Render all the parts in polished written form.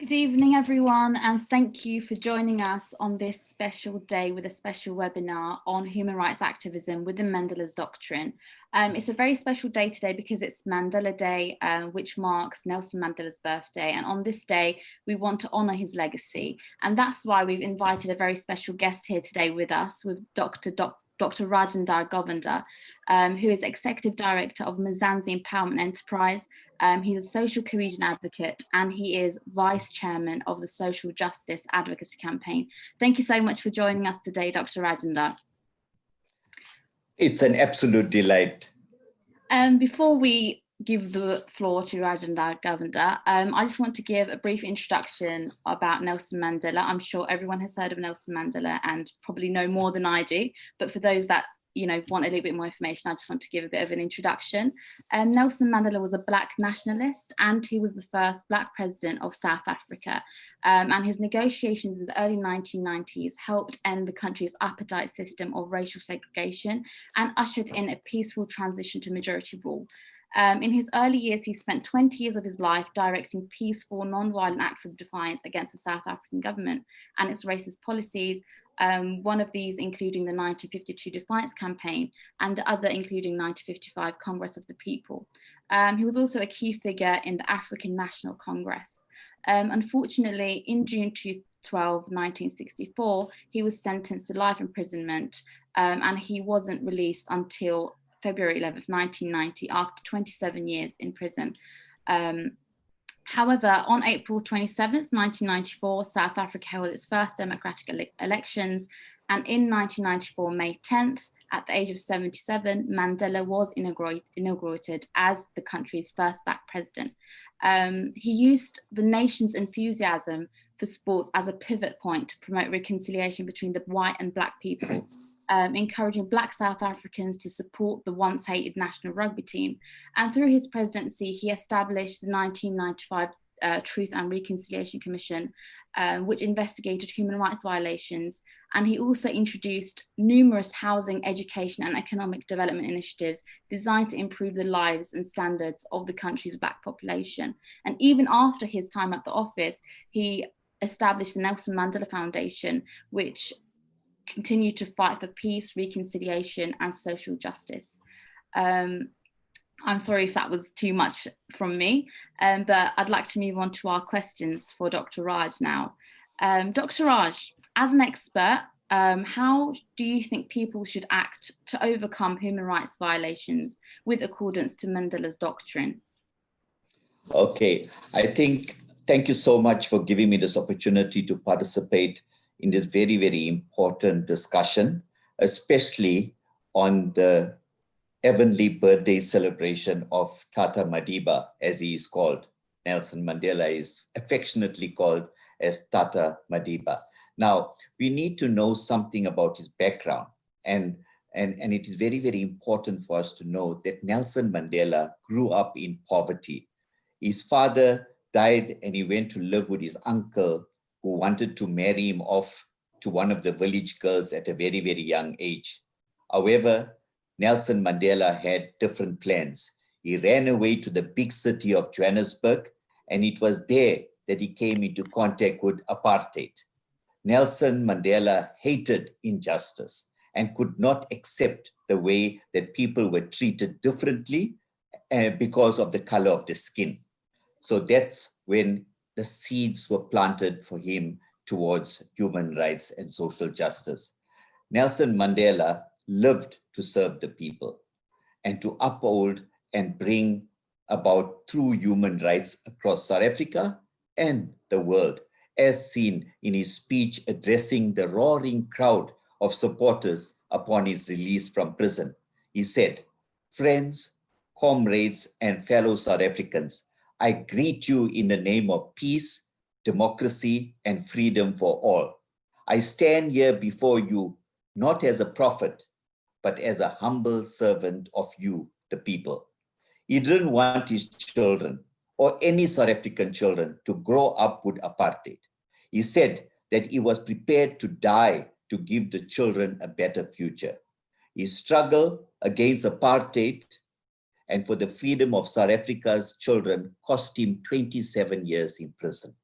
Good evening, everyone, and thank you for joining us on this special day with a special webinar on human rights activism within Mandela's Doctrine. It's a very special day today because it's Mandela Day, which marks Nelson Mandela's birthday. And on this day, we want to honour his legacy. And that's why we've invited a very special guest here today with us, with Dr. Rajendran Govender, who is Executive Director of Mzansi Empowerment Enterprise. He's a social cohesion advocate and he is Vice Chairman of the Social Justice Advocacy Campaign. Thank you so much for joining us today, Dr. Rajendran. It's an absolute delight. Before we give the floor to Rajendran Govender, I just want to give a brief introduction about Nelson Mandela. I'm sure everyone has heard of Nelson Mandela and probably know more than I do, but for those that want a little bit more information, I just want to give a bit of an introduction. Nelson Mandela was a Black nationalist and he was the first Black president of South Africa. And his negotiations in the early 1990s helped end the country's apartheid system of racial segregation and ushered in a peaceful transition to majority rule. In his early years, he spent 20 years of his life directing peaceful, non-violent acts of defiance against the South African government and its racist policies, one of these including the 1952 Defiance Campaign and the other including 1955 Congress of the People. He was also a key figure in the African National Congress. Unfortunately, in June 1964, he was sentenced to life imprisonment and he wasn't released until February 11th, 1990, after 27 years in prison. However, on April 27th, 1994, South Africa held its first democratic elections. And in 1994, May 10th, at the age of 77, Mandela was inaugurated as the country's first Black president. He used the nation's enthusiasm for sports as a pivot point to promote reconciliation between the white and Black people. Encouraging Black South Africans to support the once hated national rugby team. And through his presidency, he established the 1995 Truth and Reconciliation Commission, which investigated human rights violations. And he also introduced numerous housing, education, and economic development initiatives designed to improve the lives and standards of the country's Black population. And even after his time at the office, he established the Nelson Mandela Foundation, which continue to fight for peace, reconciliation, and social justice. I'm sorry if that was too much from me, but I'd like to move on to our questions for Dr. Raj now. Dr. Raj, as an expert, how do you think people should act to overcome human rights violations with accordance to Mandela's doctrine? Okay, thank you so much for giving me this opportunity to participate in this very, very important discussion, especially on the heavenly birthday celebration of Tata Madiba, as he is called. Nelson Mandela is affectionately called as Tata Madiba. Now, we need to know something about his background, and it is very, very important for us to know that Nelson Mandela grew up in poverty. His father died and he went to live with his uncle, who wanted to marry him off to one of the village girls at a very, very young age. However, Nelson Mandela had different plans. He ran away to the big city of Johannesburg, and it was there that he came into contact with apartheid. Nelson Mandela hated injustice and could not accept the way that people were treated differently because of the color of their skin. So that's when the seeds were planted for him towards human rights and social justice. Nelson Mandela lived to serve the people and to uphold and bring about true human rights across South Africa and the world, as seen in his speech addressing the roaring crowd of supporters upon his release from prison. He said, "Friends, comrades, and fellow South Africans, I greet you in the name of peace, democracy, and freedom for all. I stand here before you not as a prophet, but as a humble servant of you, the people." He didn't want his children or any South African children to grow up with apartheid. He said that he was prepared to die to give the children a better future. His struggle against apartheid and for the freedom of South Africa's children cost him 27 years in prison.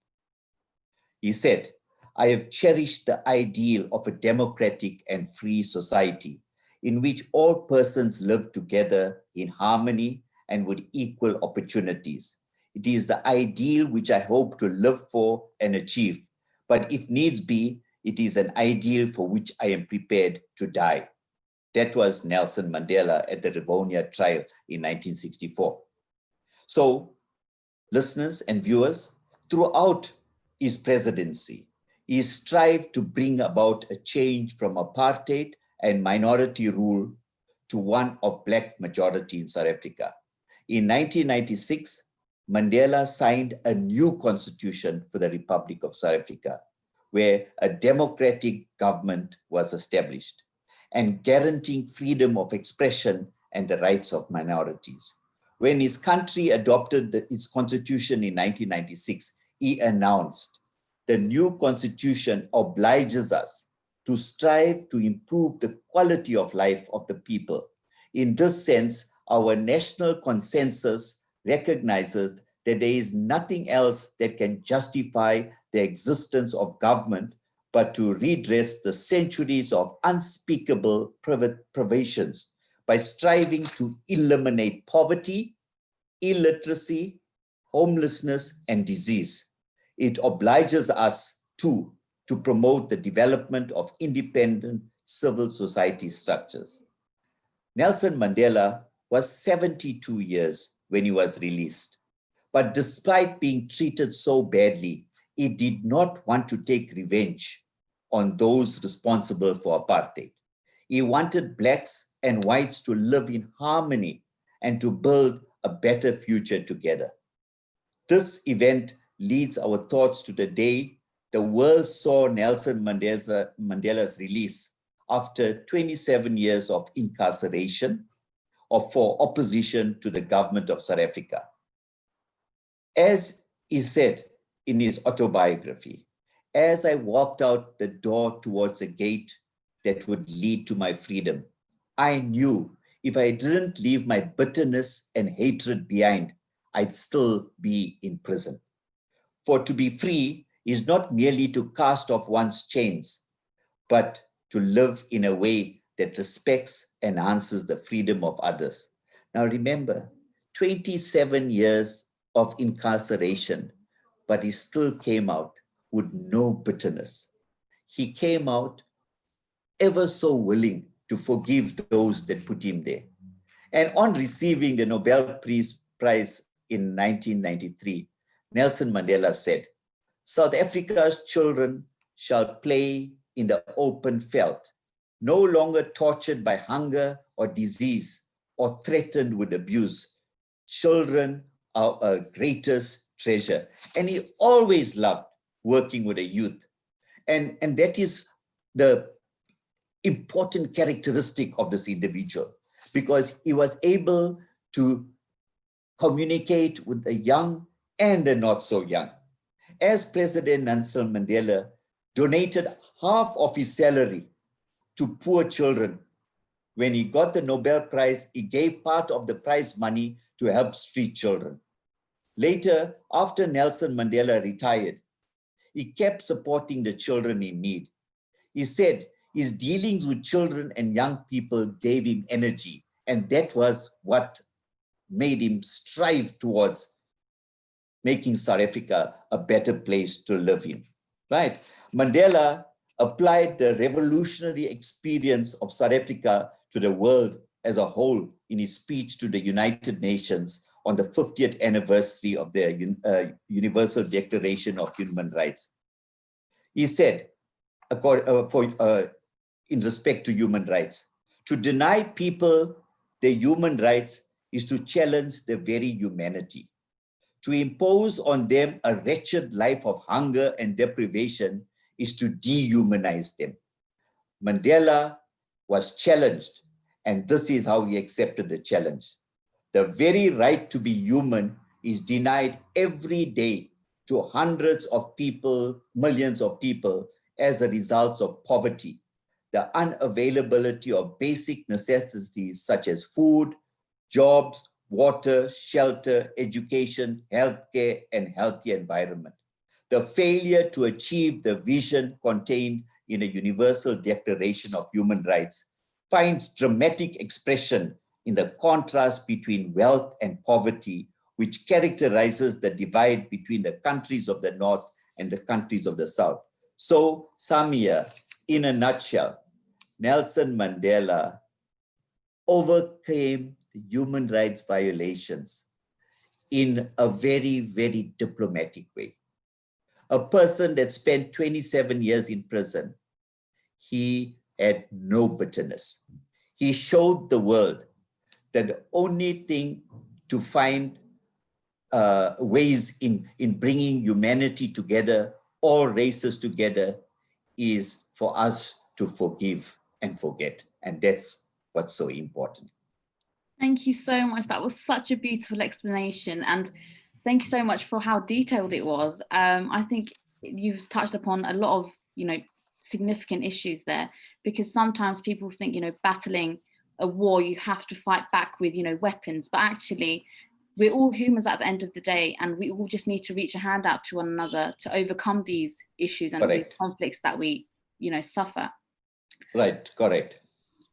He said, "I have cherished the ideal of a democratic and free society in which all persons live together in harmony and with equal opportunities. It is the ideal which I hope to live for and achieve, but if needs be, it is an ideal for which I am prepared to die." That was Nelson Mandela at the Rivonia trial in 1964. So, listeners and viewers, throughout his presidency, he strived to bring about a change from apartheid and minority rule to one of Black majority in South Africa. In 1996, Mandela signed a new constitution for the Republic of South Africa, where a democratic government was established and guaranteeing freedom of expression and the rights of minorities. When his country adopted its constitution in 1996, he announced, "The new constitution obliges us to strive to improve the quality of life of the people. In this sense, our national consensus recognizes that there is nothing else that can justify the existence of government but to redress the centuries of unspeakable privations by striving to eliminate poverty, illiteracy, homelessness, and disease. It obliges us to promote the development of independent civil society structures." Nelson Mandela was 72 years when he was released. But despite being treated so badly, he did not want to take revenge on those responsible for apartheid. He wanted Blacks and whites to live in harmony and to build a better future together. This event leads our thoughts to the day the world saw Nelson Mandela's release after 27 years of incarceration for opposition to the government of South Africa. As he said in his autobiography, "As I walked out the door towards a gate that would lead to my freedom, I knew if I didn't leave my bitterness and hatred behind, I'd still be in prison. For to be free is not merely to cast off one's chains, but to live in a way that respects and enhances the freedom of others." Now remember, 27 years of incarceration, but he still came out with no bitterness. He came out ever so willing to forgive those that put him there. And on receiving the Nobel Prize in 1993, Nelson Mandela said, "South Africa's children shall play in the open veld, no longer tortured by hunger or disease or threatened with abuse. Children are our greatest treasure." And he always loved working with the youth. And that is the important characteristic of this individual, because he was able to communicate with the young and the not so young. As President Nelson Mandela donated half of his salary to poor children, when he got the Nobel Prize, he gave part of the prize money to help street children. Later, after Nelson Mandela retired, he kept supporting the children in need. He said his dealings with children and young people gave him energy, and that was what made him strive towards making South Africa a better place to live in, right? Mandela applied the revolutionary experience of South Africa to the world as a whole in his speech to the United Nations on the 50th anniversary of the Universal Declaration of Human Rights. He said, in respect to human rights, "To deny people their human rights is to challenge their very humanity. To impose on them a wretched life of hunger and deprivation is to dehumanize them." Mandela was challenged, and this is how he accepted the challenge. "The very right to be human is denied every day to hundreds of people, millions of people, as a result of poverty, the unavailability of basic necessities such as food, jobs, water, shelter, education, healthcare, and healthy environment. the failure to achieve the vision contained in a Universal Declaration of Human Rights finds dramatic expression in the contrast between wealth and poverty, which characterizes the divide between the countries of the North and the countries of the South. So, Samia, in a nutshell, Nelson Mandela overcame the human rights violations in a very, very diplomatic way. A person that spent 27 years in prison, he had no bitterness. He showed the world that the only thing to find ways in bringing humanity together, all races together, is for us to forgive and forget. And that's what's so important. Thank you so much. That was such a beautiful explanation. And thank you so much for how detailed it was. I think you've touched upon a lot of, significant issues there, because sometimes people think, battling a war, you have to fight back with, weapons, but actually we're all humans at the end of the day, and we all just need to reach a hand out to one another to overcome these issues and these conflicts that we, suffer. Right, correct.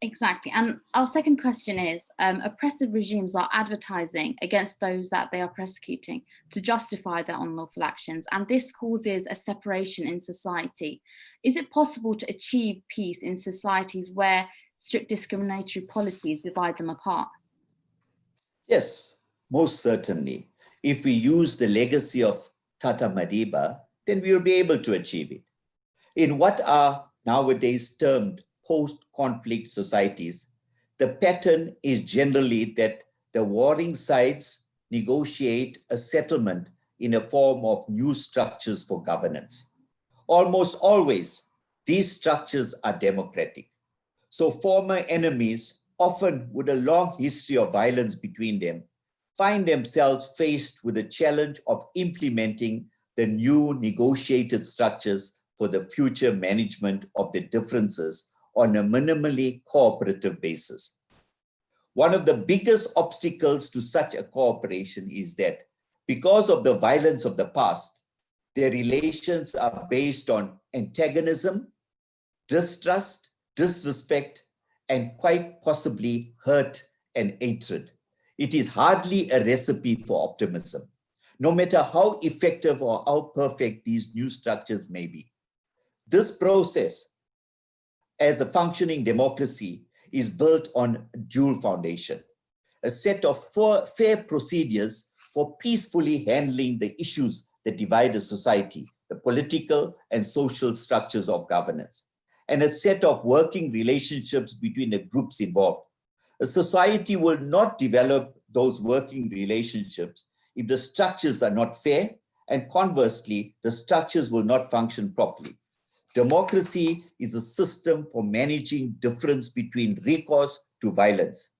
Exactly. And our second question is, oppressive regimes are advertising against those that they are persecuting to justify their unlawful actions, and this causes a separation in society. Is it possible to achieve peace in societies where strict discriminatory policies divide them apart? Yes, most certainly. If we use the legacy of Tata Madiba, then we will be able to achieve it. In what are nowadays termed post-conflict societies, the pattern is generally that the warring sides negotiate a settlement in a form of new structures for governance. Almost always, these structures are democratic. So former enemies, often with a long history of violence between them, find themselves faced with the challenge of implementing the new negotiated structures for the future management of the differences on a minimally cooperative basis. One of the biggest obstacles to such a cooperation is that because of the violence of the past, their relations are based on antagonism, distrust, disrespect, and quite possibly hurt and hatred. It is hardly a recipe for optimism, no matter how effective or how perfect these new structures may be. This process, as a functioning democracy, is built on a dual foundation, a set of fair procedures for peacefully handling the issues that divide a society, the political and social structures of governance, and a set of working relationships between the groups involved. A society will not develop those working relationships if the structures are not fair, and conversely, the structures will not function properly. Democracy is a system for managing difference between recourse to violence.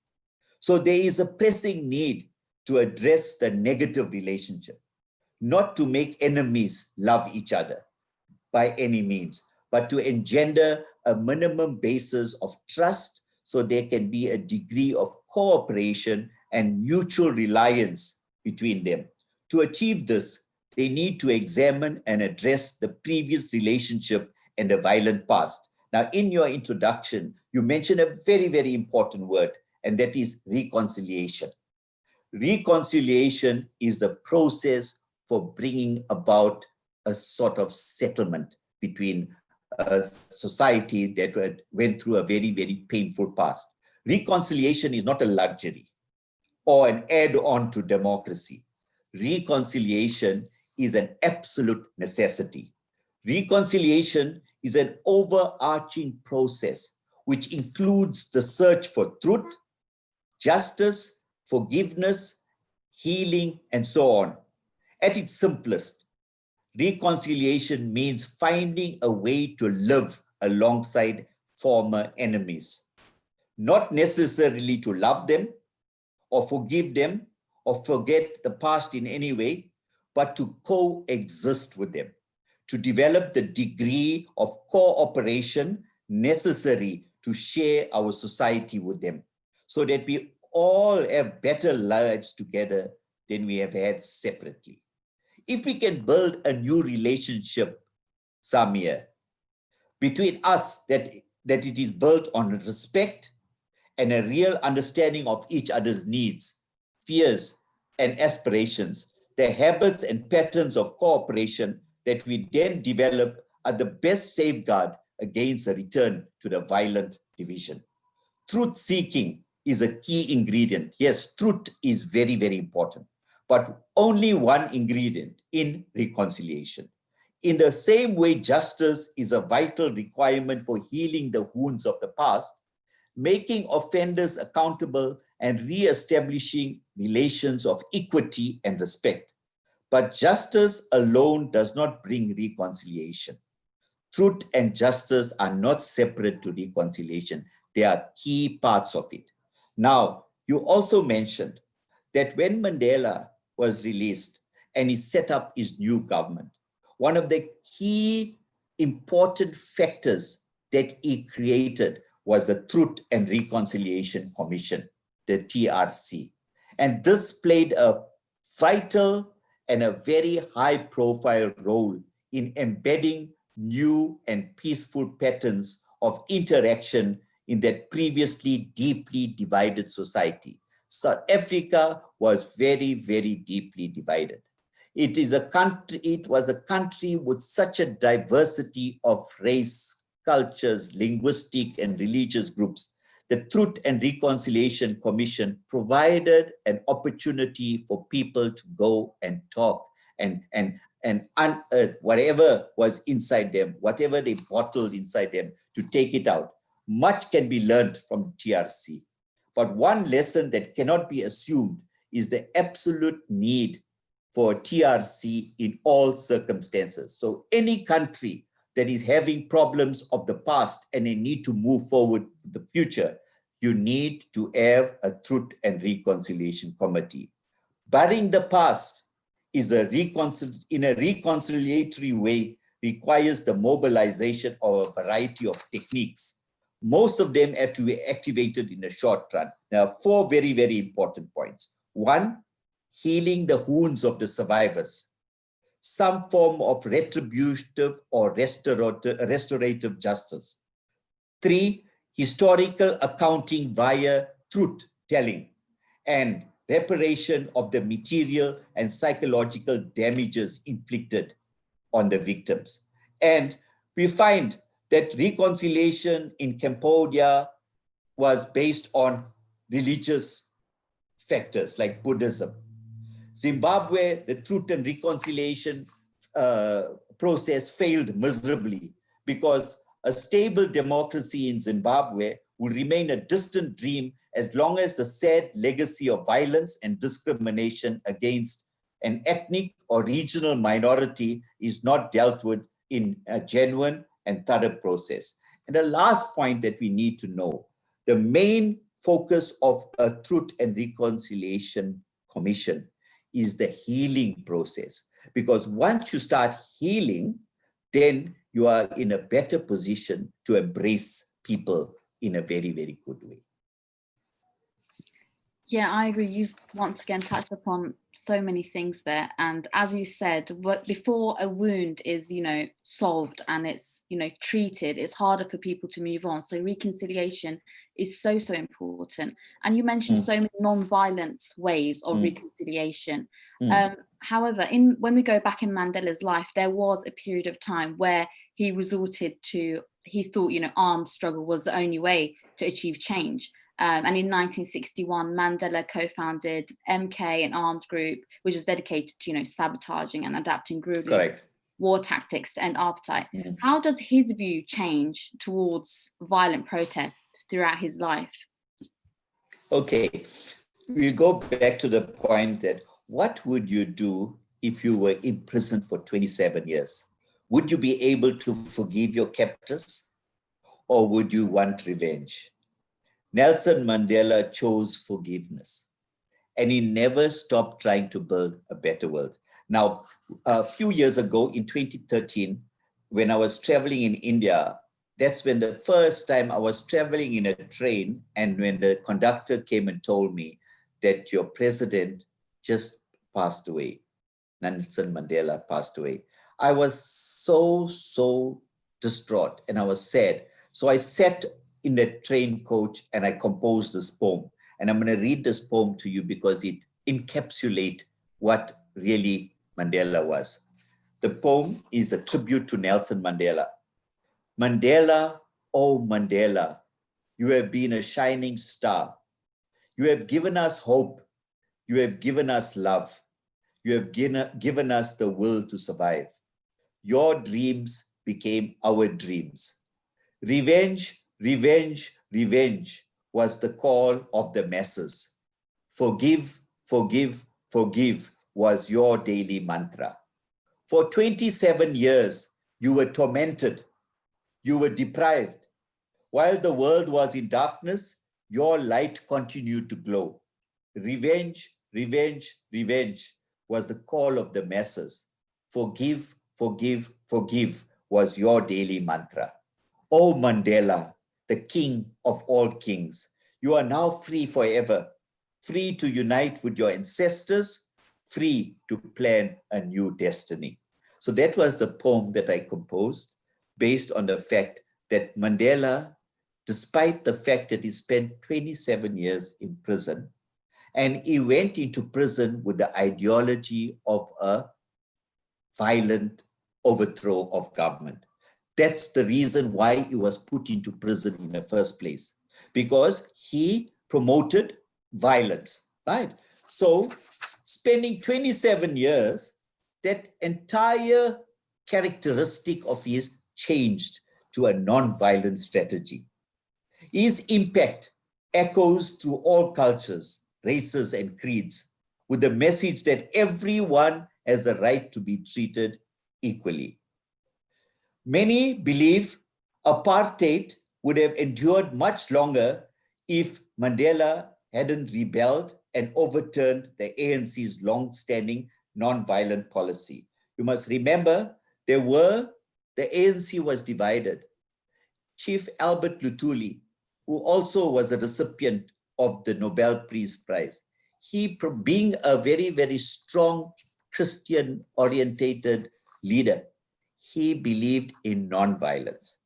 So there is a pressing need to address the negative relationship, not to make enemies love each other by any means, but to engender a minimum basis of trust so there can be a degree of cooperation and mutual reliance between them. To achieve this, they need to examine and address the previous relationship and the violent past. Now, in your introduction, you mentioned a very, very important word, and that is reconciliation. Reconciliation is the process for bringing about a sort of settlement between a society that went through a very, very painful past. Reconciliation is not a luxury or an add-on to democracy. Reconciliation is an absolute necessity. Reconciliation is an overarching process which includes the search for truth, justice, forgiveness, healing, and so on. At its simplest, reconciliation means finding a way to live alongside former enemies, not necessarily to love them or forgive them or forget the past in any way, but to coexist with them, to develop the degree of cooperation necessary to share our society with them, so that we all have better lives together than we have had separately. if we can build a new relationship, Samir, between us, that it is built on respect and a real understanding of each other's needs, fears, and aspirations, the habits and patterns of cooperation that we then develop are the best safeguard against a return to the violent division. Truth seeking is a key ingredient. Yes, truth is very, very important, but only one ingredient in reconciliation. In the same way, justice is a vital requirement for healing the wounds of the past, making offenders accountable and re-establishing relations of equity and respect. But justice alone does not bring reconciliation. Truth and justice are not separate to reconciliation. They are key parts of it. Now, you also mentioned that when Mandela was released and he set up his new government, one of the key important factors that he created was the Truth and Reconciliation Commission, the TRC. And this played a vital and a very high-profile role in embedding new and peaceful patterns of interaction in that previously deeply divided society. South Africa was very, very deeply divided. It was a country with such a diversity of race, cultures, linguistic, and religious groups. The Truth and Reconciliation Commission provided an opportunity for people to go and talk and unearth whatever was inside them, whatever they bottled inside them, to take it out. Much can be learned from TRC. But one lesson that cannot be assumed is the absolute need for TRC in all circumstances. So any country that is having problems of the past and they need to move forward to the future, you need to have a Truth and Reconciliation Committee. Burying the past is in a reconciliatory way requires the mobilization of a variety of techniques. Most of them have to be activated in the short run. There are four very, very important points. One, healing the wounds of the survivors. Some form of retributive or restorative justice. 3, historical accounting via truth telling and reparation of the material and psychological damages inflicted on the victims. And we find that reconciliation in Cambodia was based on religious factors like Buddhism. Zimbabwe, the Truth and Reconciliation process failed miserably because a stable democracy in Zimbabwe will remain a distant dream as long as the sad legacy of violence and discrimination against an ethnic or regional minority is not dealt with in a genuine and thorough process. And the last point that we need to know, the main focus of a Truth and Reconciliation Commission is the healing process. Because once you start healing, then you are in a better position to embrace people in a very, very good way. Yeah, I agree. You've once again touched upon so many things there. And as you said, before a wound is, solved and it's, treated, it's harder for people to move on. So reconciliation is so, so important. And you mentioned so many non-violent ways of reconciliation. However, when we go back in Mandela's life, there was a period of time where he thought, armed struggle was the only way to achieve change. And in 1961, Mandela co-founded MK, an armed group, which was dedicated to, sabotaging and adapting guerrilla war tactics to end apartheid. How does his view change towards violent protest throughout his life? Okay, we'll go back to the point that what would you do if you were in prison for 27 years? Would you be able to forgive your captors, or would you want revenge? Nelson Mandela chose forgiveness, and he never stopped trying to build a better world. Now, a few years ago in 2013, when I was traveling in India, that's when the first time I was traveling in a train, and when the conductor came and told me that your president just passed away. Nelson Mandela passed away, I was so distraught and I was sad. So I sat in the train coach and I composed this poem. And I'm going to read this poem to you because it encapsulates what really Mandela was. The poem is a tribute to Nelson Mandela. Mandela, oh Mandela, you have been a shining star. You have given us hope. You have given us love. You have given us the will to survive. Your dreams became our dreams. Revenge, revenge, revenge was the call of the masses. Forgive, forgive, forgive was your daily mantra. For 27 years, you were tormented. You were deprived. While the world was in darkness, your light continued to glow. Revenge, revenge, revenge was the call of the masses. Forgive, forgive, forgive was your daily mantra. Oh Mandela, the king of all kings, you are now free forever, free to unite with your ancestors, free to plan a new destiny. So that was the poem that I composed based on the fact that Mandela, despite the fact that he spent 27 years in prison, and he went into prison with the ideology of a violent overthrow of government. That's the reason why he was put into prison in the first place, because he promoted violence, right? So spending 27 years, that entire characteristic of his changed to a non-violent strategy. His impact echoes through all cultures, races, and creeds, with the message that everyone has the right to be treated equally. Many believe apartheid would have endured much longer if Mandela hadn't rebelled and overturned the ANC's long-standing non-violent policy. You must remember, the ANC was divided. Chief Albert Luthuli, who also was a recipient of the Nobel Peace Prize, he, being a very, very strong Christian-orientated leader, he believed in non-violence,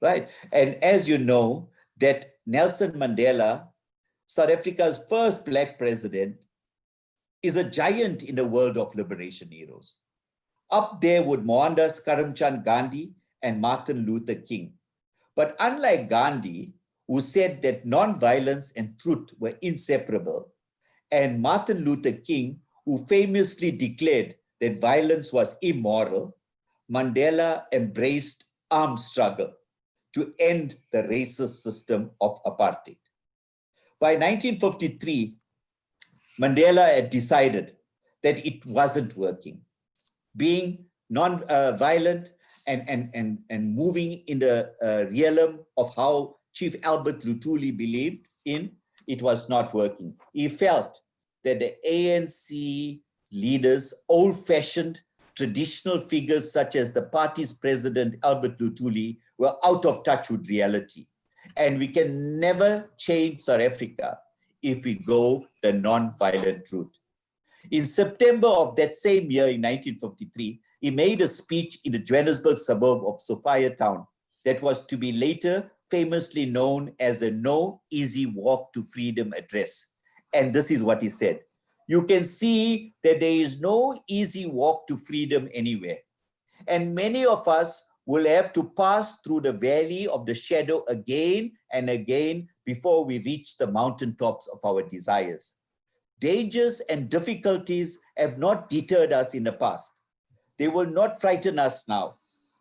right? And as you know, that Nelson Mandela, South Africa's first Black president, is a giant in the world of liberation heroes. Up there with Mohandas Karamchand Gandhi and Martin Luther King. But unlike Gandhi, who said that non-violence and truth were inseparable, and Martin Luther King, who famously declared that violence was immoral, Mandela embraced armed struggle to end the racist system of apartheid. By 1953, Mandela had decided that it wasn't working. Being non-violent and moving in the realm of how Chief Albert Luthuli believed in, it was not working. He felt that the ANC leaders, old-fashioned traditional figures such as the party's president, Albert Luthuli, were out of touch with reality. And we can never change South Africa if we go the non-violent route. In September of that same year, in 1953, he made a speech in the Johannesburg suburb of Sophiatown that was to be later famously known as the No Easy Walk to Freedom address. And this is what he said: "You can see that there is no easy walk to freedom anywhere. And many of us will have to pass through the valley of the shadow again and again before we reach the mountaintops of our desires. Dangers and difficulties have not deterred us in the past. They will not frighten us now,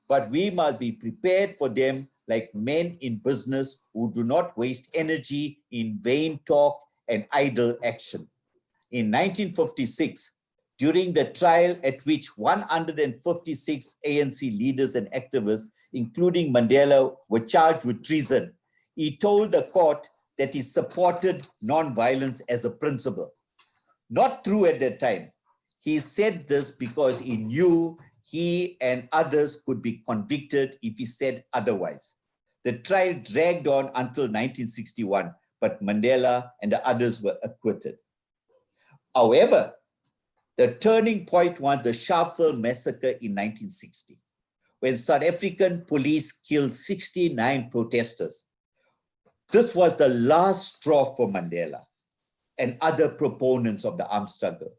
but we must be prepared for them like men in business who do not waste energy in vain talk and idle action." In 1956, during the trial at which 156 ANC leaders and activists, including Mandela, were charged with treason, he told the court that he supported non-violence as a principle. Not true at that time. He said this because he knew he and others could be convicted if he said otherwise. The trial dragged on until 1961, but Mandela and the others were acquitted. However, The turning point was the Sharpeville massacre in 1960, when South African police killed 69 protesters. This was the last straw for Mandela and other proponents of the armed struggle.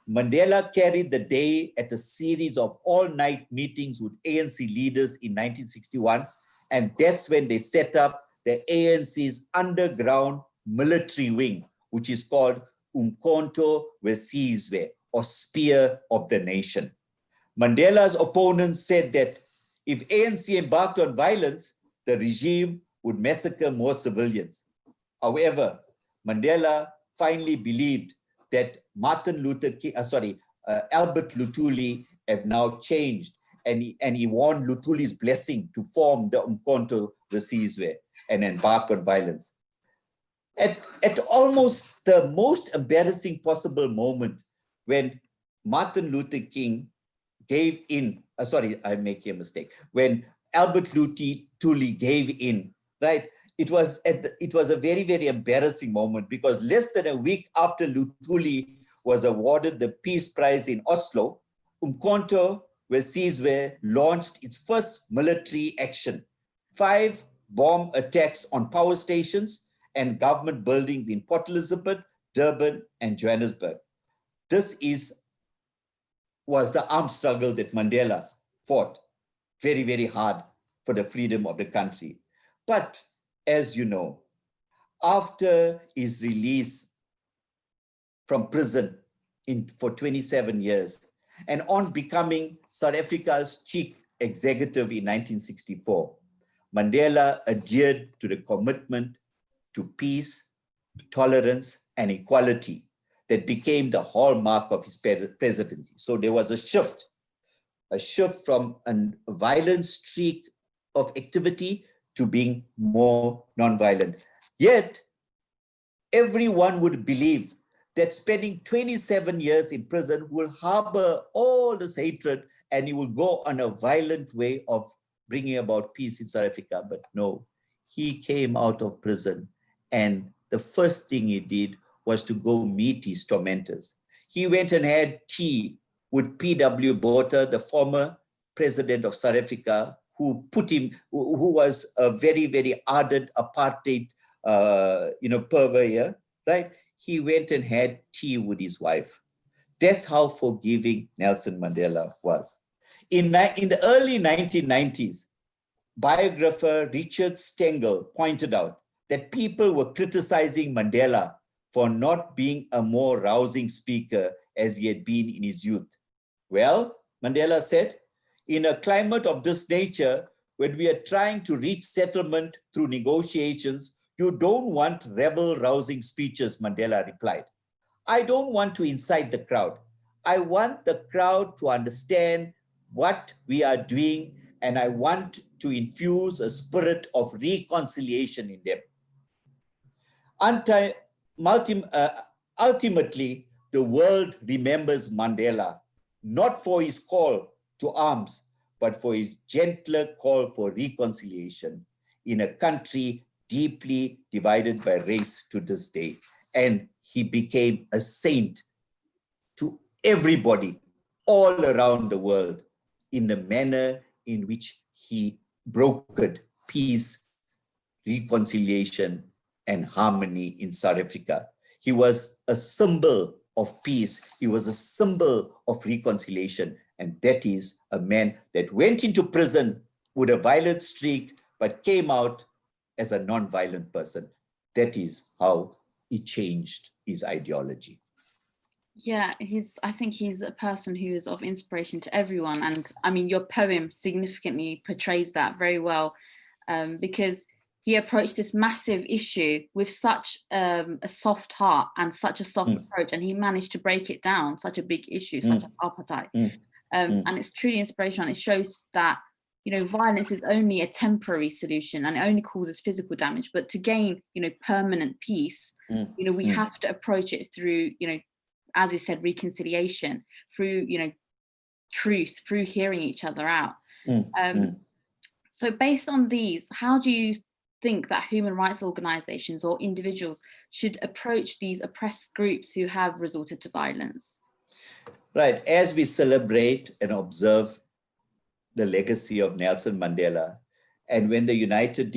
Mandela carried the day at a series of all-night meetings with ANC leaders in 1961, and that's when they set up the ANC's underground military wing, which is called Umkhonto weSizwe, or Spear of the Nation. Mandela's opponents said that if ANC embarked on violence, the regime would massacre more civilians. However, Mandela finally believed that Albert Luthuli have now changed, and he won Luthuli's blessing to form the Umkhonto weSizwe and embark on violence. At almost the most embarrassing possible moment, when Martin Luther King gave in, I'm making a mistake, when Albert Luthuli gave in, right? It was a very, very embarrassing moment, because less than a week after Luthuli was awarded the Peace Prize in Oslo, Umkhonto weSizwe launched its first military action: 5 bomb attacks on power stations and government buildings in Port Elizabeth, Durban, and Johannesburg. This was the armed struggle that Mandela fought very, very hard for the freedom of the country. But as you know, after his release from prison for 27 years, and on becoming South Africa's chief executive in 1964, Mandela adhered to the commitment to peace, tolerance, and equality that became the hallmark of his presidency. So there was a shift from a violent streak of activity to being more nonviolent. Yet, everyone would believe that spending 27 years in prison will harbor all this hatred, and he will go on a violent way of bringing about peace in South Africa. But no, he came out of prison, and the first thing he did was to go meet his tormentors. He went and had tea with P.W. Botha, the former president of South Africa, who was a very, very ardent apartheid, purveyor, right? He went and had tea with his wife. That's how forgiving Nelson Mandela was. In the early 1990s, biographer Richard Stengel pointed out that people were criticizing Mandela for not being a more rousing speaker as he had been in his youth. Well, Mandela said, in a climate of this nature, when we are trying to reach settlement through negotiations, you don't want rebel-rousing speeches, Mandela replied. I don't want to incite the crowd. I want the crowd to understand what we are doing, and I want to infuse a spirit of reconciliation in them. Ultimately, the world remembers Mandela, not for his call to arms, but for his gentler call for reconciliation in a country deeply divided by race to this day. And he became a saint to everybody all around the world in the manner in which he brokered peace, reconciliation, and harmony in South Africa. He was a symbol of peace. He was a symbol of reconciliation. And that is a man that went into prison with a violent streak, but came out as a non-violent person. That is how he changed his ideology. Yeah, I think he's a person who is of inspiration to everyone. And I mean, your poem significantly portrays that very well, because he approached this massive issue with such a soft heart and such a soft approach, and he managed to break it down, such a big issue, such an apartheid. And it's truly inspirational. And it shows that, violence is only a temporary solution and it only causes physical damage. But to gain, permanent peace, we have to approach it through, as you said, reconciliation, through, truth, through hearing each other out. So based on these, how do you think that human rights organizations or individuals should approach these oppressed groups who have resorted to violence? Right. As we celebrate and observe the legacy of Nelson Mandela, and when the United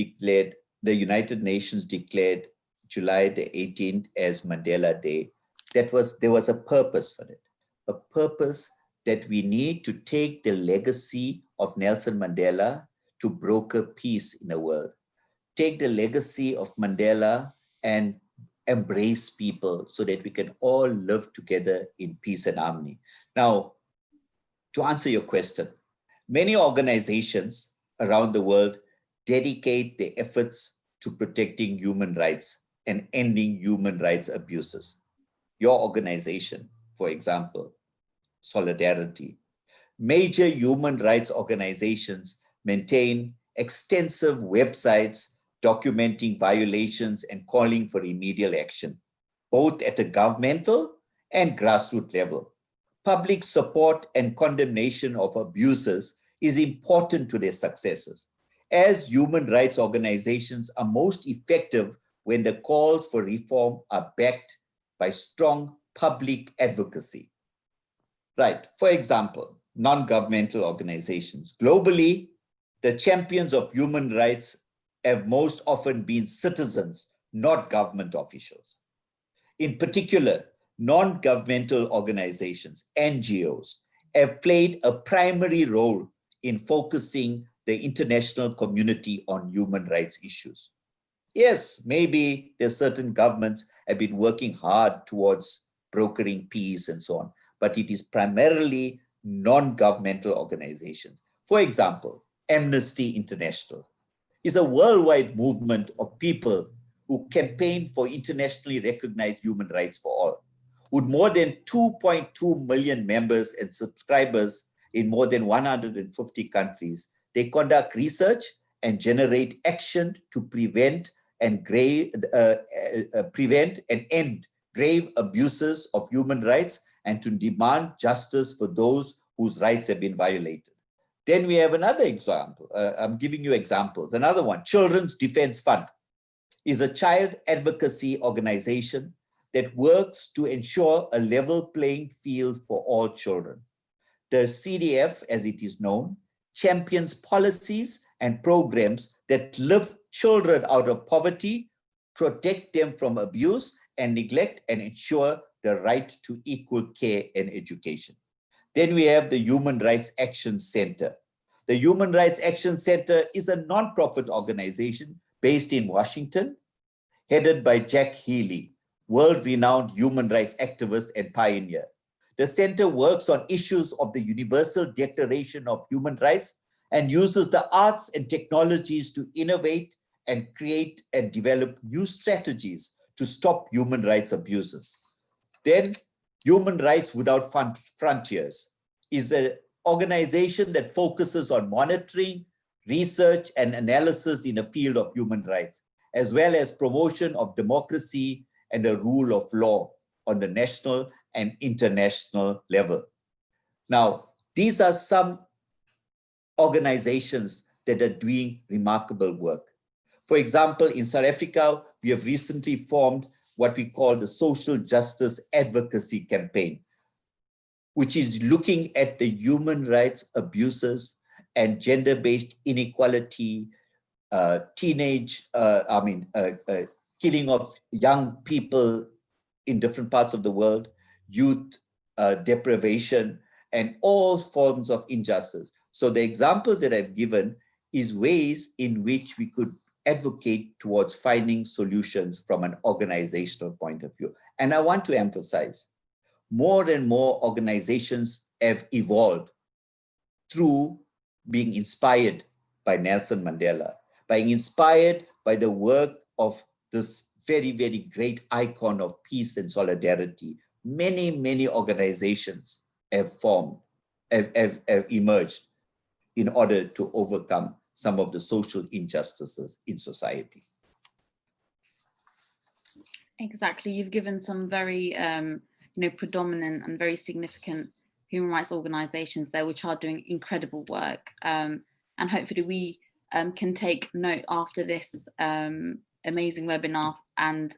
Nations declared July the 18th as Mandela Day, there was a purpose for it, a purpose that we need to take the legacy of Nelson Mandela to broker peace in the world. Take the legacy of Mandela and embrace people so that we can all live together in peace and harmony. Now, to answer your question, many organizations around the world dedicate their efforts to protecting human rights and ending human rights abuses. Your organization, for example, Solidarity. Major human rights organizations maintain extensive websites documenting violations and calling for remedial action, both at a governmental and grassroots level. Public support and condemnation of abuses is important to their successes, as human rights organizations are most effective when the calls for reform are backed by strong public advocacy. Right. For example, non-governmental organizations. Globally, the champions of human rights have most often been citizens, not government officials. In particular, non-governmental organizations, NGOs, have played a primary role in focusing the international community on human rights issues. Yes, maybe there's certain governments have been working hard towards brokering peace and so on, but it is primarily non-governmental organizations. For example, Amnesty International is a worldwide movement of people who campaign for internationally recognized human rights for all. With more than 2.2 million members and subscribers in more than 150 countries, they conduct research and generate action to prevent and end grave abuses of human rights and to demand justice for those whose rights have been violated. Then we have another example. I'm giving you examples. Another one, Children's Defense Fund is a child advocacy organization that works to ensure a level playing field for all children. The CDF, as it is known, champions policies and programs that lift children out of poverty, protect them from abuse and neglect, and ensure the right to equal care and education. Then we have the Human Rights Action Center. The Human Rights Action Center is a nonprofit organization based in Washington, headed by Jack Healy, world-renowned human rights activist and pioneer. The center works on issues of the Universal Declaration of Human Rights and uses the arts and technologies to innovate and create and develop new strategies to stop human rights abuses. Then, Human Rights Without Frontiers is an organization that focuses on monitoring, research, and analysis in the field of human rights, as well as promotion of democracy and the rule of law on the national and international level. Now, these are some organizations that are doing remarkable work. For example, in South Africa, we have recently formed what we call the Social Justice Advocacy Campaign, which is looking at the human rights abuses and gender-based inequality, killing of young people in different parts of the world, youth deprivation, and all forms of injustice. So the examples that I've given is ways in which we could advocate towards finding solutions from an organizational point of view. And I want to emphasize, more and more organizations have evolved through being inspired by Nelson Mandela, being inspired by the work of this very, very great icon of peace and solidarity. Many, many organizations have formed, have emerged in order to overcome some of the social injustices in society. Exactly. You've given some very predominant and very significant human rights organizations there, which are doing incredible work. And hopefully we can take note after this amazing webinar and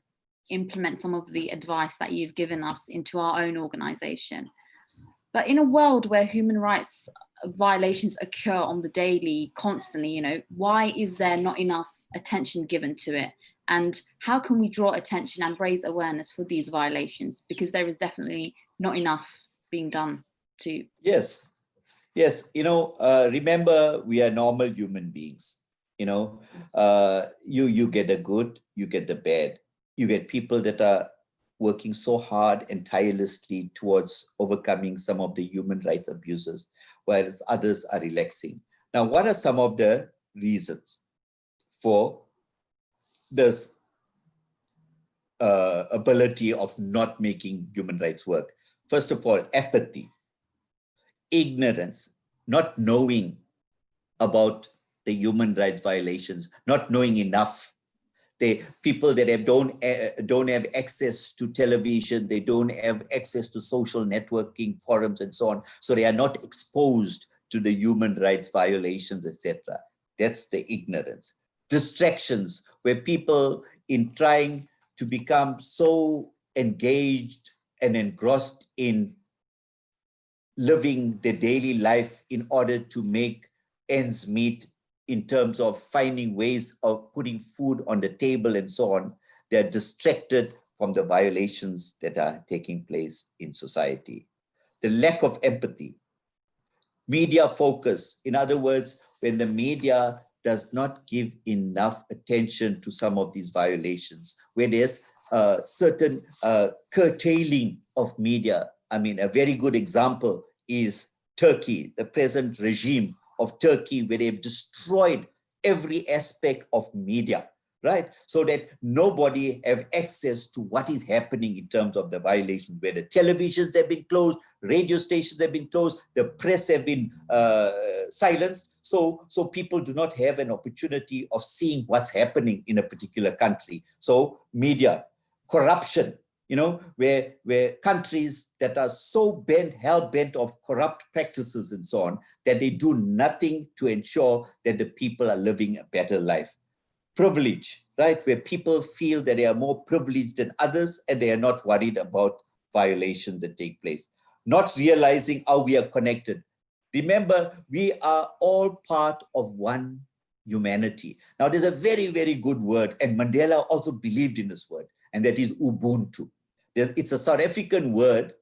implement some of the advice that you've given us into our own organization. But in a world where human rights violations occur on the daily, constantly, you know, why is there not enough attention given to it? And how can we draw attention and raise awareness for these violations? Because there is definitely not enough being done to. Yes, yes. You know, remember, we are normal human beings. You know, you get the good, you get the bad. You get people that are working so hard and tirelessly towards overcoming some of the human rights abuses, whereas others are relaxing. Now, what are some of the reasons for this ability of not making human rights work? First of all, apathy, ignorance, not knowing about the human rights violations, not knowing enough. People that don't have access to television, they don't have access to social networking forums and so on, so they are not exposed to the human rights violations, etc. That's the ignorance. Distractions, where people, in trying to become so engaged and engrossed in living their daily life in order to make ends meet, in terms of finding ways of putting food on the table and so on, they're distracted from the violations that are taking place in society. The lack of empathy, media focus. In other words, when the media does not give enough attention to some of these violations, where there's certain curtailing of media. I mean, a very good example is Turkey, the present regime of Turkey, where they've destroyed every aspect of media, right? So that nobody have access to what is happening in terms of the violations, where the televisions have been closed, radio stations have been closed, the press have been silenced. So people do not have an opportunity of seeing what's happening in a particular country. So media, corruption, you know, where countries that are so hell-bent of corrupt practices and so on, that they do nothing to ensure that the people are living a better life. Privilege, right, where people feel that they are more privileged than others and they are not worried about violations that take place. Not realizing how we are connected. Remember, we are all part of one humanity. Now, there's a very, very good word, and Mandela also believed in this word, and that is Ubuntu. It's a South African word.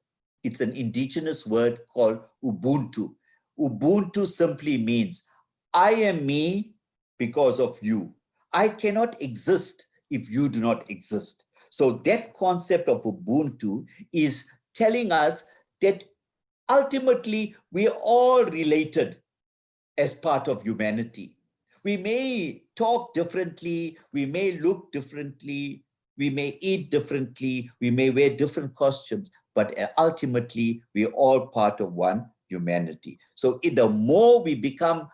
It's an indigenous word called Ubuntu. Ubuntu simply means, I am me because of you. I cannot exist if you do not exist. So that concept of Ubuntu is telling us that ultimately we are all related as part of humanity. We may talk differently, we may look differently, we may eat differently, we may wear different costumes, but ultimately we're all part of one humanity. So the more we become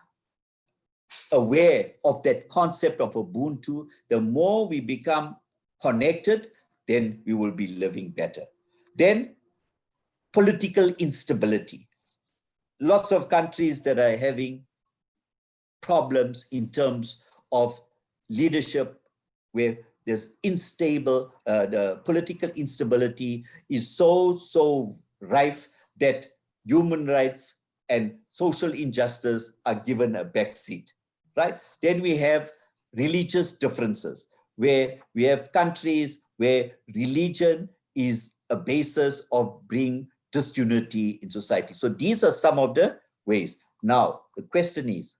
aware of that concept of Ubuntu, the more we become connected, then we will be living better. Then political instability. Lots of countries that are having problems in terms of leadership, where there's unstable, the political instability is so rife that human rights and social injustice are given a backseat, right? Then we have religious differences, where we have countries where religion is a basis of bringing disunity in society. So these are some of the ways. Now, the question is,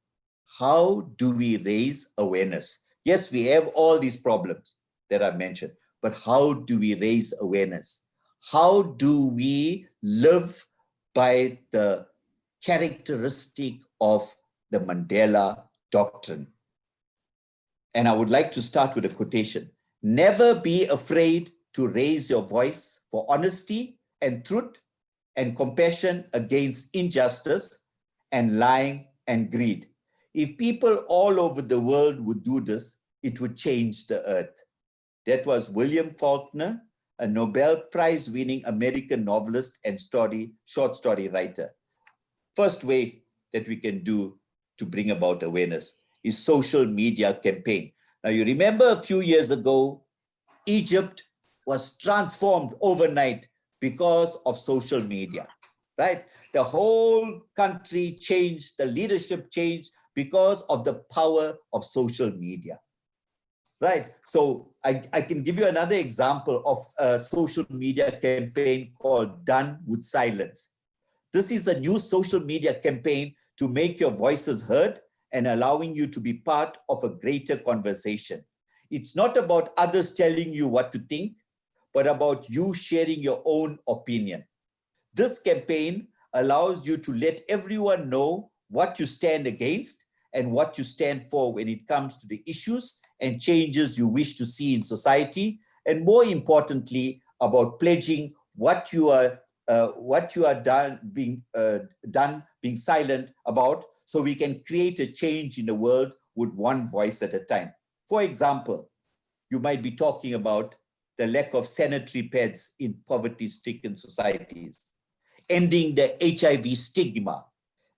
how do we raise awareness? Yes, we have all these problems that I mentioned, but how do we raise awareness? How do we live by the characteristic of the Mandela Doctrine? And I would like to start with a quotation. Never be afraid to raise your voice for honesty and truth and compassion against injustice and lying and greed. If people all over the world would do this, it would change the earth. That was William Faulkner, a Nobel Prize-winning American novelist and short story writer. First way that we can do to bring about awareness is social media campaign. Now, you remember a few years ago, Egypt was transformed overnight because of social media, right? The whole country changed, the leadership changed because of the power of social media, right? So I can give you another example of a social media campaign called Done with Silence. This is a new social media campaign to make your voices heard and allowing you to be part of a greater conversation. It's not about others telling you what to think, but about you sharing your own opinion. This campaign allows you to let everyone know what you stand against and what you stand for when it comes to the issues and changes you wish to see in society, and more importantly, about pledging what you are being silent about, so we can create a change in the world with one voice at a time. For example, you might be talking about the lack of sanitary pads in poverty-stricken societies, ending the HIV stigma,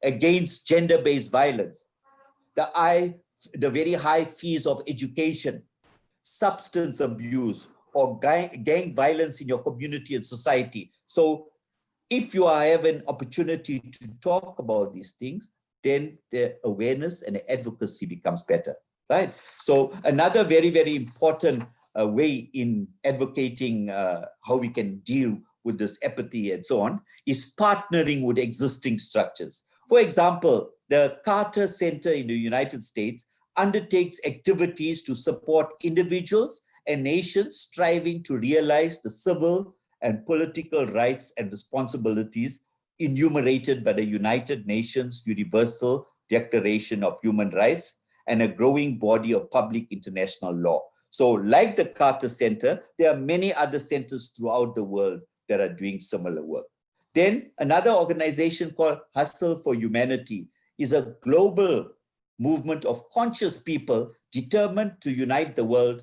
against gender-based violence, the very high fees of education, substance abuse, or gang violence in your community and society. So if you have an opportunity to talk about these things, then the awareness and the advocacy becomes better, right? So another very, very important way in advocating how we can deal with this apathy and so on is partnering with existing structures. For example, the Carter Center in the United States undertakes activities to support individuals and nations striving to realize the civil and political rights and responsibilities enumerated by the United Nations Universal Declaration of Human Rights and a growing body of public international law. So like the Carter Center, there are many other centers throughout the world that are doing similar work. Then another organization called Hustle for Humanity is a global movement of conscious people determined to unite the world,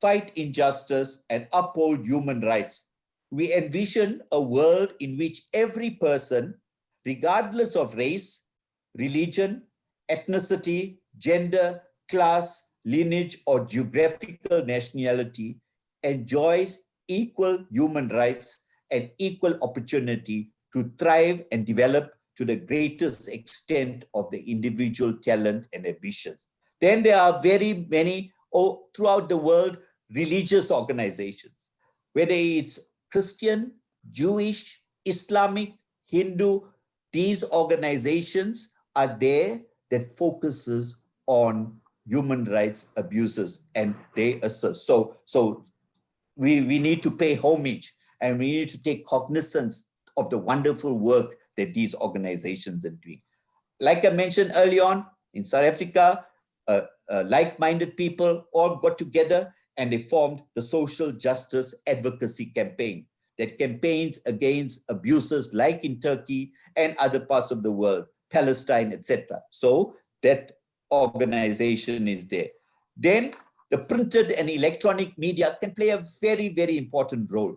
fight injustice, and uphold human rights. We envision a world in which every person, regardless of race, religion, ethnicity, gender, class, lineage, or geographical nationality, enjoys equal human rights and equal opportunity to thrive and develop to the greatest extent of the individual talent and ambitions. Then there are very many throughout the world religious organizations, whether it's Christian, Jewish, Islamic, Hindu, these organizations are there that focuses on human rights abuses, and they assert. So we need to pay homage and we need to take cognizance of the wonderful work that these organizations are doing. Like I mentioned early on, in South Africa, like-minded people all got together and they formed the Social Justice Advocacy Campaign that campaigns against abuses like in Turkey and other parts of the world, Palestine, etc. So that organization is there. Then the printed and electronic media can play a very, very important role,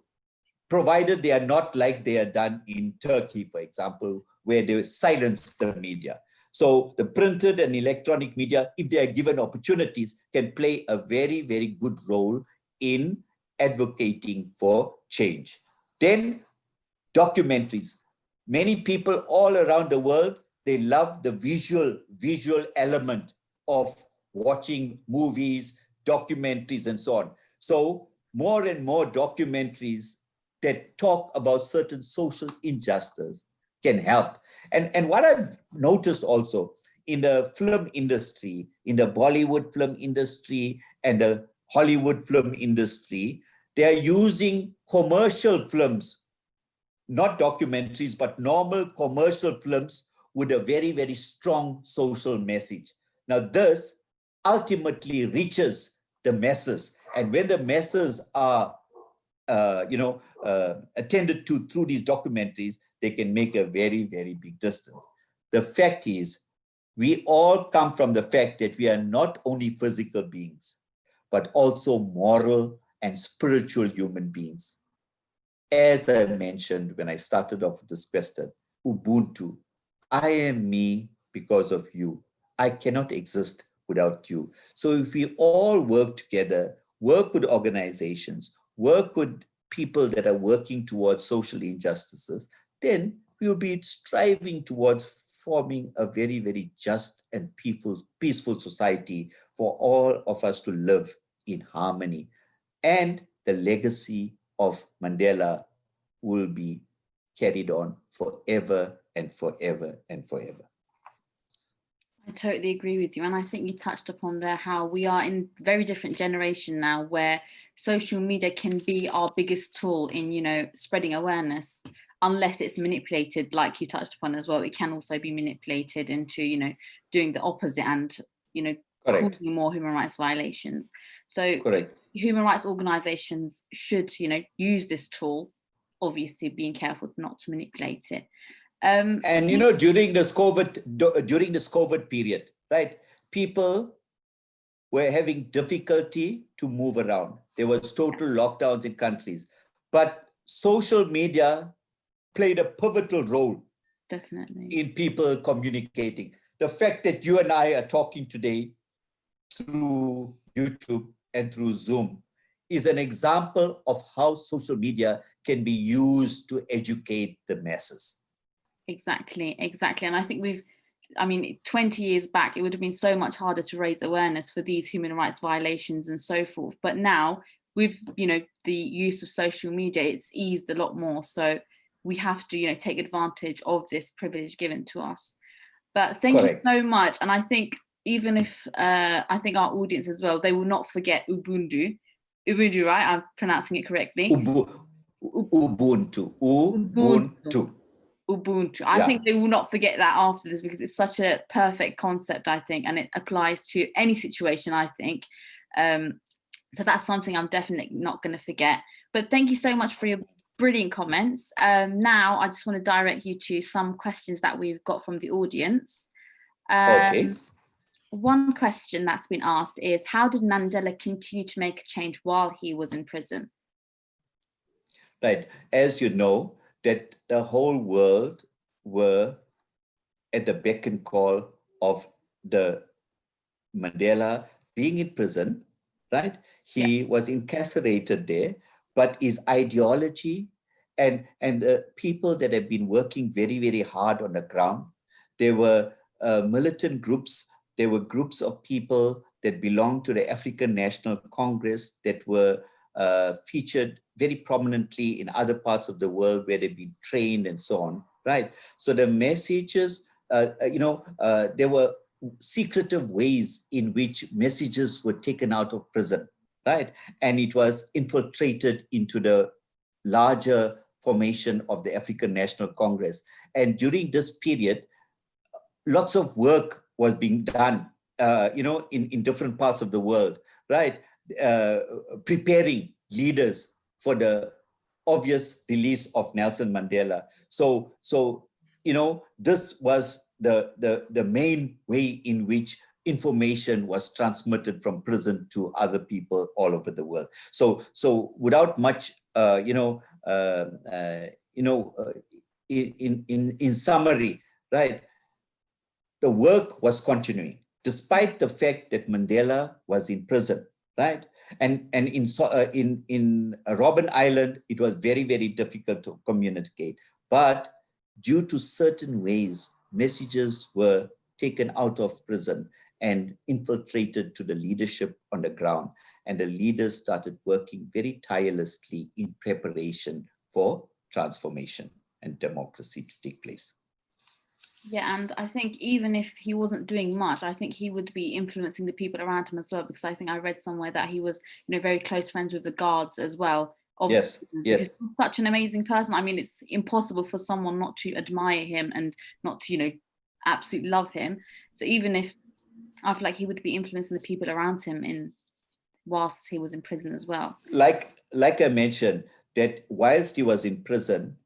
provided they are not like they are done in Turkey, for example, where they silence the media. So the printed and electronic media, if they are given opportunities, can play a very, very good role in advocating for change. Then documentaries. Many people all around the world, they love the visual element of watching movies, documentaries, and so on. So more and more documentaries that talk about certain social injustice can help. And what I've noticed also in the film industry, in the Bollywood film industry and the Hollywood film industry, they're using commercial films, not documentaries, but normal commercial films with a very, very strong social message. Now this ultimately reaches the masses. And when the masses are attended to through these documentaries, they can make a very, very big distance. The fact is, we all come from the fact that we are not only physical beings, but also moral and spiritual human beings. As I mentioned when I started off with this question, Ubuntu, I am me because of you. I cannot exist without you. So if we all work together, work with organizations, work with people that are working towards social injustices, then we'll be striving towards forming a very, very just and peaceful society for all of us to live in harmony. And the legacy of Mandela will be carried on forever and forever and forever. I totally agree with you. And I think you touched upon there how we are in very different generation now, where social media can be our biggest tool in, you know, spreading awareness, unless it's manipulated, like you touched upon as well. It can also be manipulated into, you know, doing the opposite and, you know, Correct. causing more human rights violations. So Correct. human rights organizations should, you know, use this tool, obviously being careful not to manipulate it. And you know, during this COVID period, right, people were having difficulty to move around. There was total lockdowns in countries, but social media played a pivotal role, definitely, in people communicating. The fact that you and I are talking today through YouTube and through Zoom is an example of how social media can be used to educate the masses. Exactly. And I think 20 years back, it would have been so much harder to raise awareness for these human rights violations and so forth. But now, with, you know, the use of social media, it's eased a lot more. So we have to, you know, take advantage of this privilege given to us. But thank Correct. you so much. And I think even if I think our audience as well, they will not forget Ubuntu. Ubuntu, right? I'm pronouncing it correctly. Ubuntu. Ubuntu. I think they will not forget that after this, because it's such a perfect concept, I think, and it applies to any situation, I think. So that's something I'm definitely not going to forget. But thank you so much for your brilliant comments. Now I just want to direct you to some questions that we've got from the audience. Okay. One question that's been asked is, how did Mandela continue to make a change while he was in prison? Right. As you know, that the whole world were at the beck and call of the Mandela being in prison, right? He was incarcerated there, but his ideology and the people that have been working very, very hard on the ground, there were militant groups, there were groups of people that belonged to the African National Congress that were featured very prominently in other parts of the world where they've been trained and so on, right? So the messages, there were secretive ways in which messages were taken out of prison, right? And it was infiltrated into the larger formation of the African National Congress. And during this period, lots of work was being done, in different parts of the world, right? Preparing leaders for the obvious release of Nelson Mandela. So this was the main way in which information was transmitted from prison to other people all over the world. So without much, in summary, right, the work was continuing despite the fact that Mandela was in prison, right? And in Robben Island, it was very, very difficult to communicate. But due to certain ways, messages were taken out of prison and infiltrated to the leadership on the ground. And the leaders started working very tirelessly in preparation for transformation and democracy to take place. Yeah, and I think even if he wasn't doing much, I think he would be influencing the people around him as well, because I think I read somewhere that he was, very close friends with the guards as well. Yes. He's such an amazing person. I mean, it's impossible for someone not to admire him and not to, absolutely love him. So even if I feel like he would be influencing the people around him whilst he was in prison as well. Like I mentioned, that whilst he was in prison,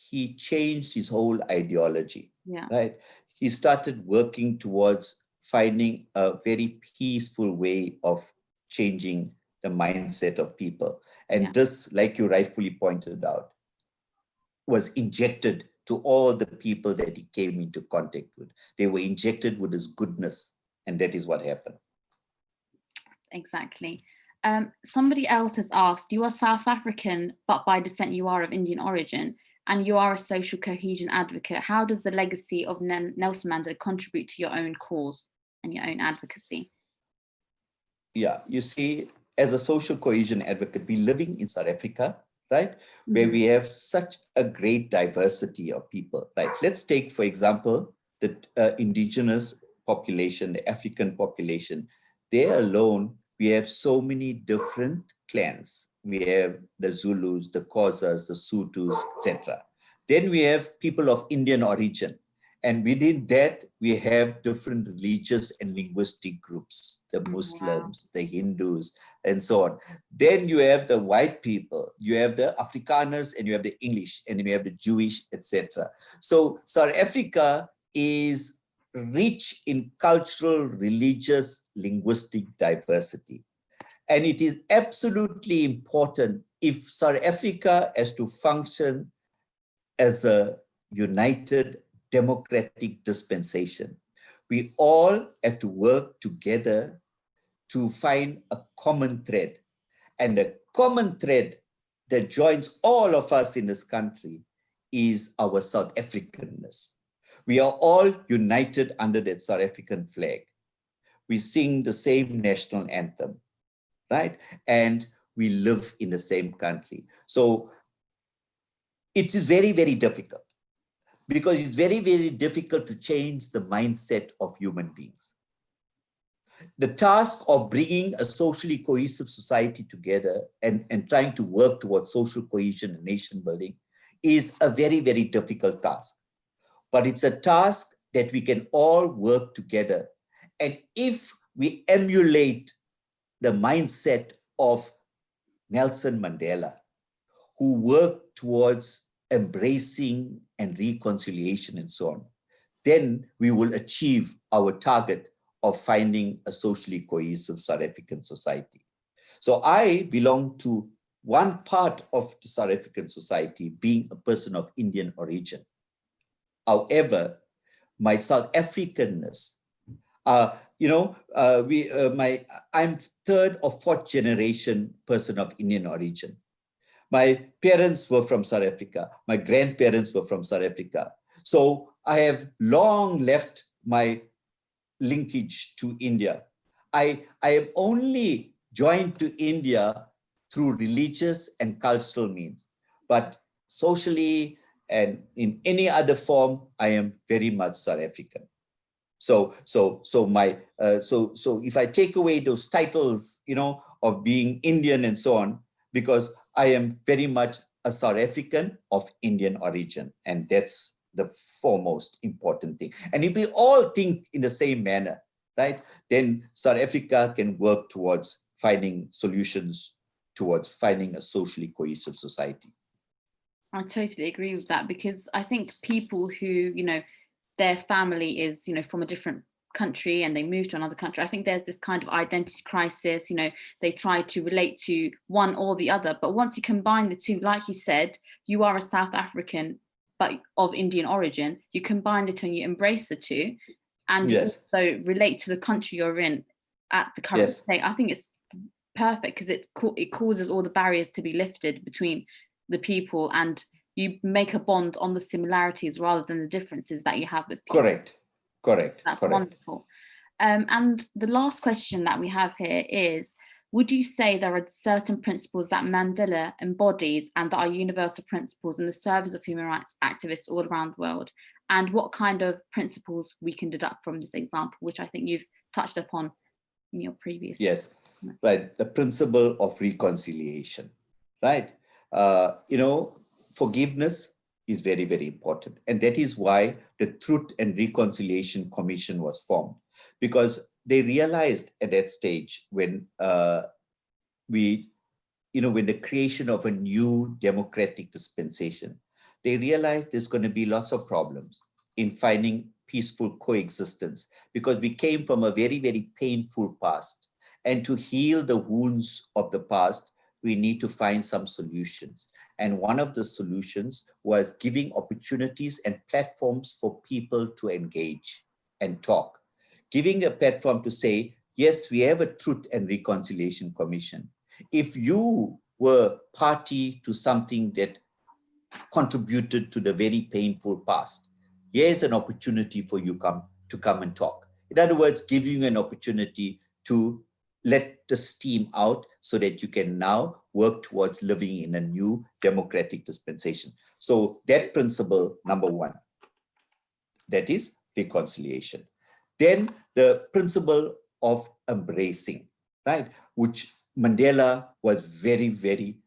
he changed his whole ideology. Yeah. Right. He started working towards finding a very peaceful way of changing the mindset of people. And this, like you rightfully pointed out, was injected to all the people that he came into contact with. They were injected with his goodness, and that is what happened. Exactly. Somebody else has asked, you are South African, but by descent you are of Indian origin. and you are a social cohesion advocate. How does the legacy of Nelson Mandela contribute to your own cause and your own advocacy? Yeah, you see, as a social cohesion advocate, we're living in South Africa, right? Where we have such a great diversity of people, right? Let's take, for example, the indigenous population, the African population. There alone, we have so many different clans. We have the Zulus, the Xhosas, the Sothos, etc. Then we have people of Indian origin. And within that, we have different religious and linguistic groups, the Muslims, the Hindus, and so on. Then you have the white people, you have the Afrikaners, and you have the English, and you have the Jewish, etc. So South Africa is rich in cultural, religious, linguistic diversity. And it is absolutely important if South Africa has to function as a united democratic dispensation. We all have to work together to find a common thread. And the common thread that joins all of us in this country is our South Africanness. We are all united under that South African flag. We sing the same national anthem, right? And we live in the same country. So it is very, very difficult, because it's very, very difficult to change the mindset of human beings. The task of bringing a socially cohesive society together and trying to work towards social cohesion and nation building is a very, very difficult task. But it's a task that we can all work together. And if we emulate the mindset of Nelson Mandela, who worked towards embracing and reconciliation and so on, then we will achieve our target of finding a socially cohesive South African society. So I belong to one part of the South African society, being a person of Indian origin. However, my South Africanness, I'm third or fourth generation person of Indian origin. My parents were from South Africa. My grandparents were from South Africa. So I have long left my linkage to India. I am only joined to India through religious and cultural means, but socially and in any other form, I am very much South African. So if I take away those titles, of being Indian and so on, because I am very much a South African of Indian origin, and that's the foremost important thing. And if we all think in the same manner, right, then South Africa can work towards finding solutions, towards finding a socially cohesive society. I totally agree with that, because I think people who, their family is, from a different country and they move to another country, I think there's this kind of identity crisis. They try to relate to one or the other, but once you combine the two, like you said, you are a South African but of Indian origin, you combine the two and you embrace the two, and you also relate to the country you're in at the current state. I think it's perfect, because it causes all the barriers to be lifted between the people, and you make a bond on the similarities rather than the differences that you have with people. Correct. That's wonderful. And the last question that we have here is, would you say there are certain principles that Mandela embodies and that are universal principles in the service of human rights activists all around the world? And what kind of principles we can deduct from this example, which I think you've touched upon in your previous. Yes, right. The principle of reconciliation, right? Forgiveness is very, very important. And that is why the Truth and Reconciliation Commission was formed, because they realized at that stage when when the creation of a new democratic dispensation, they realized there's going to be lots of problems in finding peaceful coexistence, because we came from a very, very painful past. And to heal the wounds of the past, we need to find some solutions. And one of the solutions was giving opportunities and platforms for people to engage and talk. Giving a platform to say, yes, we have a Truth and Reconciliation Commission. If you were party to something that contributed to the very painful past. Here's an opportunity for you to come and talk. In other words, giving you an opportunity to let the steam out so that you can now work towards living in a new democratic dispensation. So that principle, number one, that is reconciliation. Then the principle of embracing, right, which Mandela was very, very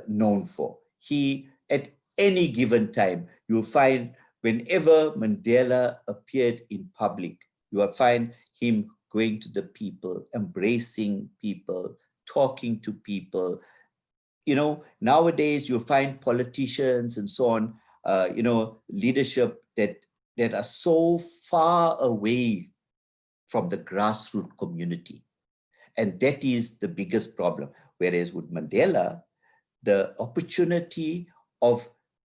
known for. He, at any given time, you'll find whenever Mandela appeared in public, you will find him going to the people, embracing people, talking to people. You know, nowadays you'll find politicians and so on, you know, leadership that are so far away from the grassroots community. And that is the biggest problem. Whereas with Mandela, the opportunity of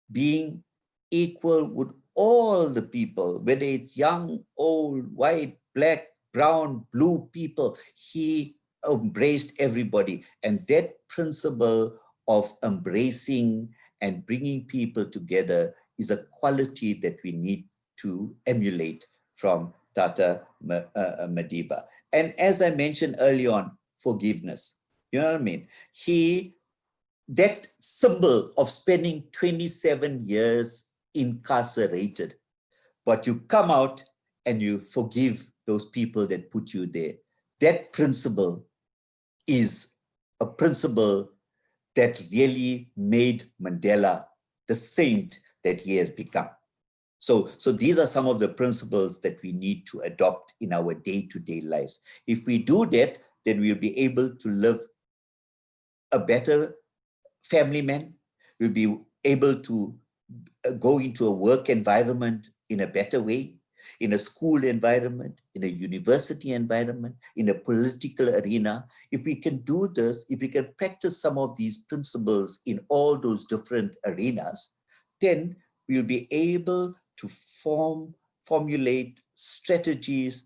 being equal with all the people, whether it's young, old, white, black, brown, blue people, he embraced everybody. And that principle of embracing and bringing people together is a quality that we need to emulate from Tata Madiba. And as I mentioned early on, forgiveness. You know what I mean? That symbol of spending 27 years incarcerated, but you come out and you forgive those people that put you there. That principle is a principle that really made Mandela the saint that he has become. So these are some of the principles that we need to adopt in our day-to-day lives. If we do that, then we'll be able to live a better family man. We'll be able to go into a work environment in a better way, in a school environment, in a university environment, in a political arena. If we can do this, if we can practice some of these principles in all those different arenas, then we'll be able to formulate strategies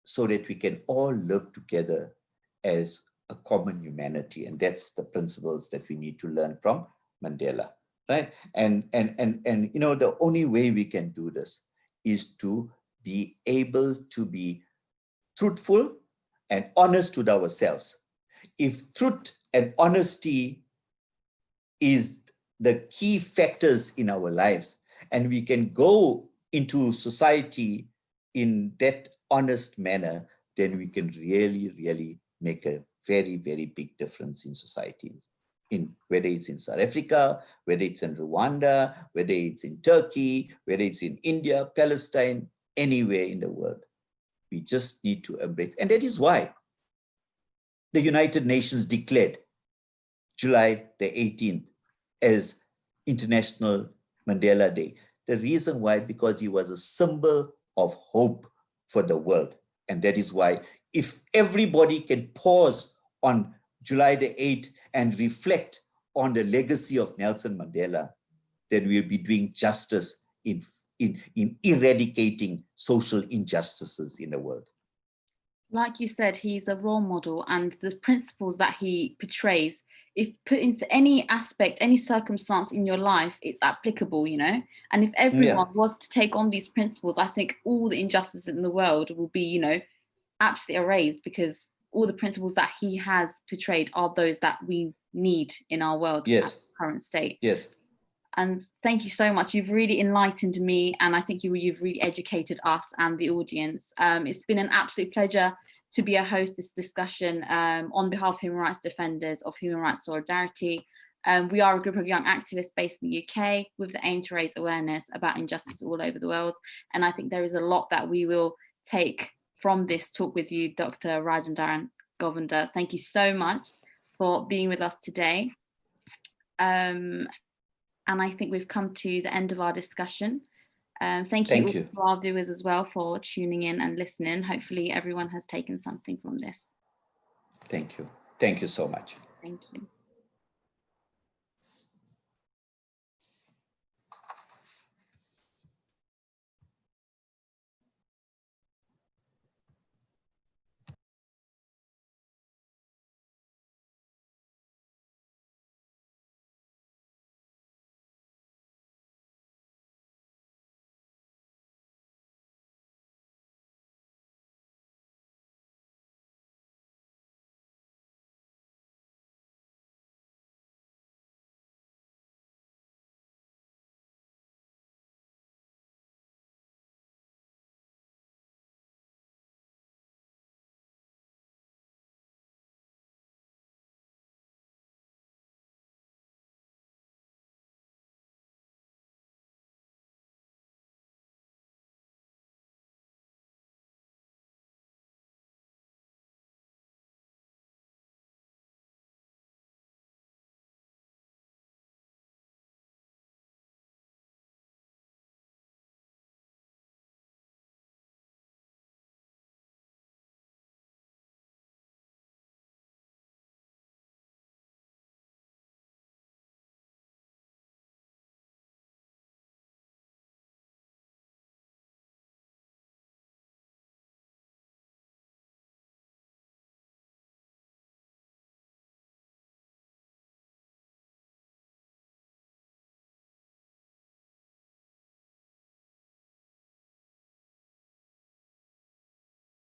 so that we can all live together as a common humanity. And that's the principles that we need to learn from Mandela, right? And you know, the only way we can do this is to be able to be truthful and honest with ourselves. If truth and honesty is the key factors in our lives, and we can go into society in that honest manner, then we can really, really make a very, very big difference in society. Whether it's in South Africa, whether it's in Rwanda, whether it's in Turkey, whether it's in India, Palestine, anywhere in the world. We just need to embrace. And that is why the United Nations declared July the 18th as International Mandela Day. The reason why, because he was a symbol of hope for the world. And that is why if everybody can pause on July the 8th and reflect on the legacy of Nelson Mandela, then we'll be doing justice in eradicating social injustices in the world. Like you said, he's a role model, and the principles that he portrays, if put into any aspect, any circumstance in your life, it's applicable, you know? And if everyone was to take on these principles, I think all the injustices in the world will be, you know, absolutely erased, because all the principles that he has portrayed are those that we need in our world at the current state. Yes. And thank you so much. You've really enlightened me, and I think you've really educated us and the audience. It's been an absolute pleasure to be a host of this discussion on behalf of human rights defenders of Human Rights Solidarity. We are a group of young activists based in the UK with the aim to raise awareness about injustice all over the world. And I think there is a lot that we will take from this talk with you, Dr. Rajendran Govender. Thank you so much for being with us today. And I think we've come to the end of our discussion. Thank you to our viewers as well for tuning in and listening. Hopefully everyone has taken something from this. Thank you. Thank you so much. Thank you.